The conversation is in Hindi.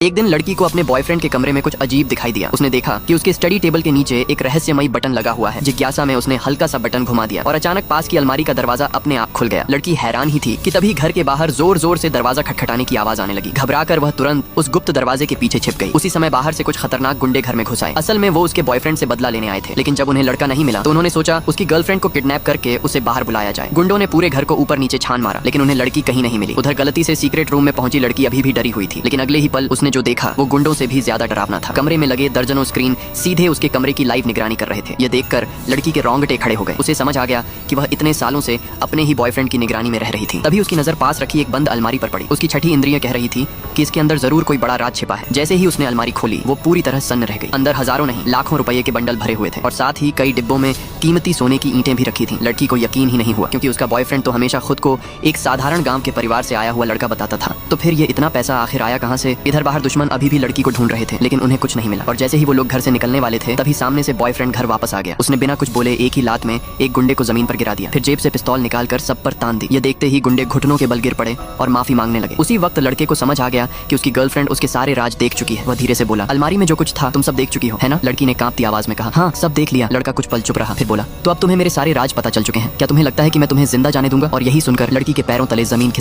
एक दिन लड़की को अपने बॉयफ्रेंड के कमरे में कुछ अजीब दिखाई दिया। उसने देखा कि उसके स्टडी टेबल के नीचे एक रहस्यमयी बटन लगा हुआ है। जिज्ञासा में उसने हल्का सा बटन घुमा दिया और अचानक पास की अलमारी का दरवाजा अपने आप खुल गया। लड़की हैरान ही थी कि तभी घर के बाहर जोर जोर से दरवाजा खटखटाने की आवाज आने लगी। घबराकर वह तुरंत उस गुप्त दरवाजे के पीछे छिप गई। उसी समय बाहर से कुछ खतरनाक गुंडे घर में घुस आए। असल में वो उसके बॉयफ्रेंड से बदला लेने आए थे, लेकिन जब उन्हें लड़का नहीं मिला तो उन्होंने सोचा उसकी गर्लफ्रेंड को किडनैप करके उसे बाहर बुलाया जाए। गुंडों ने पूरे घर को ऊपर नीचे छान मारा, लेकिन उन्हें लड़की कहीं नहीं मिली। उधर गलती से सीक्रेट रूम में पहुंची लड़की अभी भी डरी हुई थी, लेकिन अगले ही पल उसने जो देखा वो गुंडों से भी ज्यादा डरावना था। कमरे में लगे दर्जनों स्क्रीन सीधे उसके कमरे की लाइव निगरानी कर रहे थे। ये देखकर लड़की के रोंगटे खड़े हो गए। उसे समझ आ गया कि वह इतने सालों से अपने ही बॉयफ्रेंड की निगरानी में रह रही थी। तभी उसकी नजर पास रखी एक बंद अलमारी पर पड़ी। उसकी छठी इंद्रिय कह रही थी कि इसके अंदर जरूर कोई बड़ा राज छिपा है। जैसे ही उसने अलमारी खोली वो पूरी तरह सन्न रह गई। अंदर हजारों नहीं लाखों रुपए के बंडल भरे हुए थे और साथ ही कई डिब्बों में कीमती सोने की ईंटें भी रखी थी। लड़की को यकीन ही नहीं हुआ, क्योंकि उसका बॉयफ्रेंड तो हमेशा खुद को एक साधारण गांव के परिवार से आया हुआ लड़का बताता था। तो फिर ये इतना पैसा आखिर आया कहां से? इधर बाहर दुश्मन अभी भी लड़की को ढूंढ रहे थे, लेकिन उन्हें कुछ नहीं मिला। और जैसे ही वो लोग घर से निकलने वाले थे तभी सामने से बॉयफ्रेंड घर वापस आ गया। उसने बिना कुछ बोले एक ही लात में एक गुंडे को जमीन पर गिरा दिया, फिर जेब से पिस्तौल निकालकर सब पर तान दी। ये देखते ही गुंडे घुटनों के बल गिर पड़े और माफी मांगने लगे। उसी वक्त लड़के को समझ आ गया कि उसकी गर्लफ्रेंड उसके सारे राज देख चुकी है। वह धीरे से बोला, अलमारी में जो कुछ था तुम सब देख चुकी हो, है ना? लड़की ने कांपती आवाज में कहा, हाँ सब देख लिया। लड़का कुछ पल चुप रहा, फिर बोला, तो अब तुम्हें मेरे सारे राज पता चल चुके हैं। क्या तुम्हें लगता है कि मैं तुम्हें जिंदा जाने दूंगा? और यही सुनकर लड़की के पैरों तले जमीन खिसक